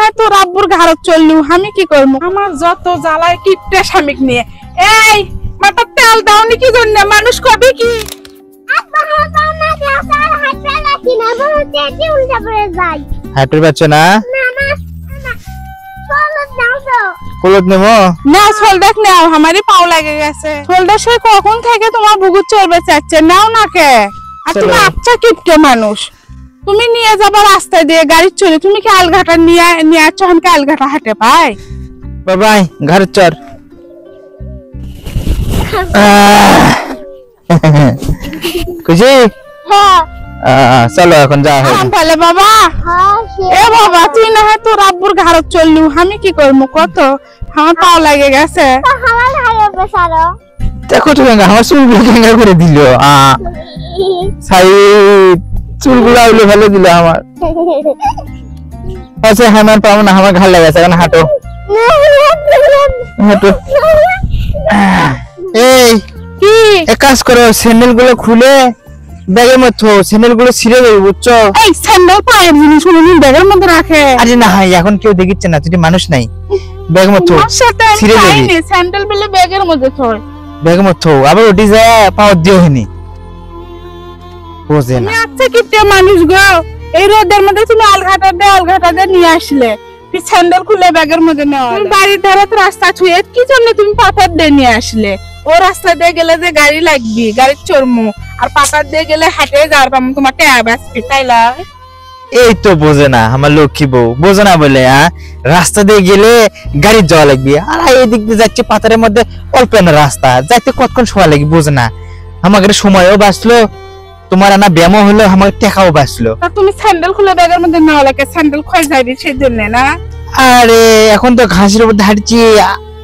হয় তোর আব্বুর ঘাড়ত চললু, আমি কি করবো? আমার যত জ্বালায় কিপটে স্বামীক নিয়ে। এই মাথা তেল দাওনি কি জন্য? মানুষ কবে কি হাঁটুর পাচ্ছ না? কলদ নেবো না, সোলডাক নাও, আমারই পাও লাগে গেছে। সোলডার সে কখন থেকে তোমার বুকুর চলবে চাচ্ছে, নাও না কে? আর তুমি আচ্ছা কিপটে মানুষ, তুমি নিয়ে যাবা রাস্তা দিয়ে গাড়ি চলে, তুমি কি আলঘাটা নিয়ে নিয়ে আসছো? আমাকে আলঘাটা হাঁটে পাই বাবাই ঘরের চর। খুশি? চলো এখন যা পালে বাবা। এ বাবা, তুই না হয় তোর আব্বুর ঘাড়ত চললু, আমি কি করবো? কত আমার পাও লাগে গেছে। দেখো তুমি আমার চুলগুলো কেঙ্গা করে দিল। চুলগুলো আইলে ভালো দিল আমার। আচ্ছা আমার পাবো না, আমার ঘাড় লেগেছে, এখন হাঁটো হাঁটো। এই কি এক কাজ করো, স্যান্ডেল গুলো খুলে ব্যাগের মধ্যে, স্যান্ডেল গুলো ছিঁড়ে দেবে, বুঝছো? এই স্যান্ডেল পায়ের জিনিস ব্যাগের মধ্যে রাখে? আরে না, এখন কেউ দেখিচ্ছে না, তুই মানুষ নাই। ব্যাগের মধ্যে ছিঁড়ে দেবে, স্যান্ডেল পেলে ব্যাগের মধ্যে থয়, ব্যাগের মধ্যে আবার ওটি যায় পাওয়ার দিও হয়নি, বোঝে না। আচ্ছা কিপটে মানুষ গো, এই রোদের মধ্যে তুমি আলঘাটা দিয়ে নিয়ে আসলে, স্যান্ডেল খুলে ব্যাগের মধ্যে নেওয়া। বাড়ির ধারে রাস্তা ছুঁয়ে কি জন্য তুমি পাথর দিয়ে নিয়ে আসলে? ও রাস্তা দিয়ে গেলে যে গাড়ি লাগবি, গাড়ির চর্মু, আর পাথর দিয়ে গেলে হাঁটে যাওয়ার পাম, তোমার ট্যাব আসবে, তাইলা? এই তো বোঝে না আমার লক্ষ্মী বউ, বোঝে না বলে রাস্তা দিয়ে গেলে গাড়ি যাওয়া লাগবে, আর এই দিক দিয়ে যাচ্ছে পাথরের মধ্যে অল্প রাস্তা, যাইতে কতক্ষণ সময় লাগবে, বোঝে না। আমাদের সময়ও বাঁচলো, তোমার না ব্যায়ামও হলো, আমার টাকাও বাঁচলো। তুমি স্যান্ডেল খুলে ব্যাগের মধ্যে নেওয়া লাগে, স্যান্ডেল ক্ষয় যাবি সেই জন্য না? আরে এখন তো ঘাসের উপর হাঁটছি,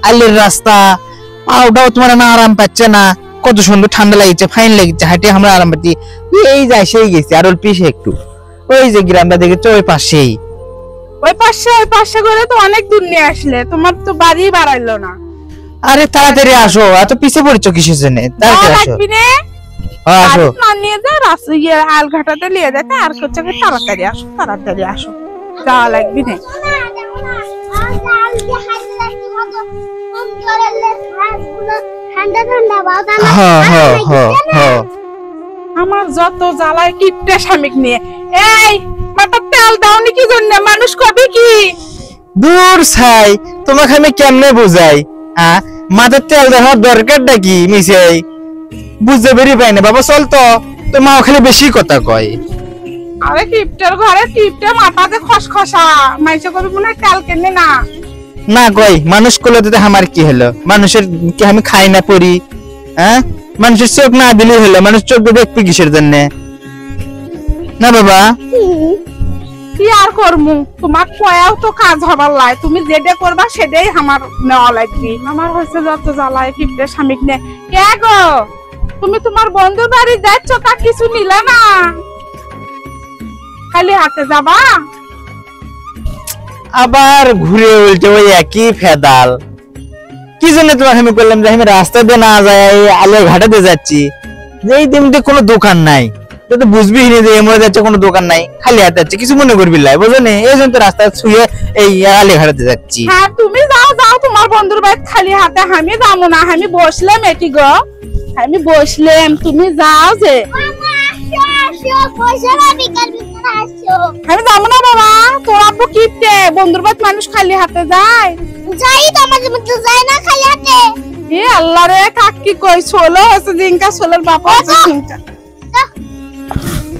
আলের রাস্তা, পাওটাও তোমার না আরাম পাচ্ছে না, কত সুন্দর ঠান্ডা লাগছে, ফাইন লাগছে, হাঁটে আমরা আরাম পাচ্ছি। এই যাই সেই গেছি, আর অল্প একটু ওই যে গ্রামটা দেখেছো ওই পাশেই, ওই পাশে করে তো অনেক দূর নিয়ে আসলে, তোমার তো বাড়ি বাড়াইলো না। আরে তাড়াতাড়ি আসো, এত পিছিয়ে পড়েছো কিসের জন্য? তাড়াতাড়ি আসো, আসো নিয়ে যা রাস্তা গিয়ে আলঘাটাতে নিয়ে যেতে, আর হচ্ছে তাড়াতাড়ি আসো, যাওয়া লাগবি না। আমার যত জ্বালায় কিপটে স্বামীক নিয়ে। এই মাথা তেল দাওনি কি জন্য? মানুষ কবে কি দূর ছাই, তোমাকে আমি কেমনে বুঝাই? মাথার তেল দেওয়ার দরকারটা কি? মিশাই বুঝতে বেরি পাই না বাবা, চল তো, তো মা ওখানে বেশি কথা কয়। আরে কিপটার ঘরে কিপটে মাথাতে খসখসা, মাইসে কবি মনে হয় তেল কেনে না। না কই মানুষ করলে তো আমার কি হলো? মানুষের কি আমি খাই না পড়ি? মানুষের চোখ না দিলেই হলো, মানুষ চোখ দিয়ে দেখবে কিসের জন্য? না বাবা কি আর করমু, তোমার কয়াও তো কাজ হবার লাই, তুমি যেটা করবা সেটাই আমার নেওয়া লাগবে। আমার হচ্ছে যত জ্বালায় কিপটে স্বামীক নিয়ে। কে গো, তুমি তোমার বন্ধুর বাড়ি যাচ্ছ, তা কিছু নিলে না? খালি হাতে যাবা? আবার ঘুরে উল্টে ওই একই ফেদাল। কি জন্য তোমাকে আমি বললাম যে আমি রাস্তা দিয়ে না যাই, আলোর ঘাটে দিয়ে যাচ্ছি, যেই দিনতে কোনো দোকান নাই, তো বুঝবি না যে এমন যাচ্ছে কোনো দোকান নাই, খালি হাতে যাচ্ছে, কিছু মনে করবি লাই, বুঝো না? এই জন্য তো রাস্তা ছুঁয়ে এই আলে ঘাটে যাচ্ছি। হ্যাঁ তুমি যাও তোমার বন্ধুর বাড়ি খালি হাতে, আমি যাবো না, আমি বসলাম এটি গো, আমি বসলাম, তুমি যাও যে। আমি যাবো না বাবা, তোর আব্বু কিপটে, বন্ধুর বাড়ি মানুষ খালি হাতে যায়? যাই তো আমাদের মধ্যে যায় না খালি হাতে। এ আল্লাহ রে, কাকি কই ছোলো হচ্ছে জিঙ্কা, ছোলোর বাবা হচ্ছে জিঙ্কা।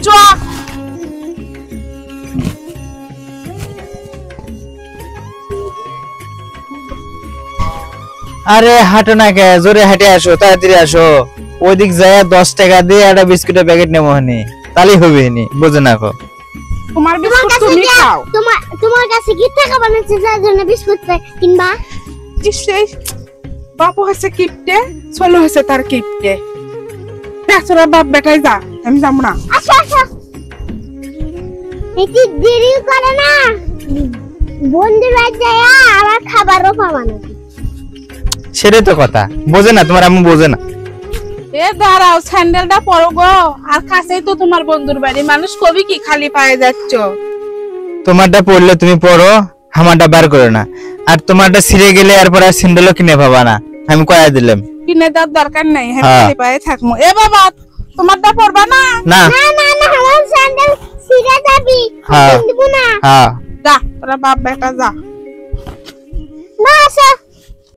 চ আরে হাঁটো না কে, জোরে হেঁটে আসো, তাড়াতাড়ি আসো। ওইদিক যায় 10 টাকা দিয়ে একটা বিস্কুটের প্যাকেট নেবো হনি, তাহলেই হবে নি, বুঝে না কো। তোমার বিস্কুট তুমি খাও, তোমার কাছে কি টাকা বানাচ্ছে যার জন্য বিস্কুট কিনবা? সেই বাপু হচ্ছে কিপটে, ছোলো হচ্ছে তার কিপটে। দেখ তোরা বাপ বেটাই যা, আমি যাবো না। আচ্ছা একটু দেরি করে না, বন্ধুর বাড়ি যায় আর খাবারও পাবা না। সেটাই তো কথা, বোঝে না তোমার আম্মু, বোঝে না। এ দাঁড়াও, স্যান্ডেলটা পরো গো, আর কাছেই তো তোমার বন্ধুর বাড়ি, মানুষ কবি কি খালি পায়ে যাচ্ছ? তোমারটা পড়লে তুমি পড়ো, আমারটা বার করো না। আর তোমারটা ছিঁড়ে গেলে এরপর আর স্যান্ডেলও কিনে পাবা না, আমি কয়া দিলাম। কিনে দেওয়ার দরকার নাই, হ্যাঁ। খালি পায়ে থাকবো। এ বাবা, তোমারটা পরবা না? না না না না আমার স্যান্ডেল ছিঁড়ে যাবি, হ্যাঁ। দিব না। হ্যাঁ যা, তোরা বাপ বেটা যা। না আসো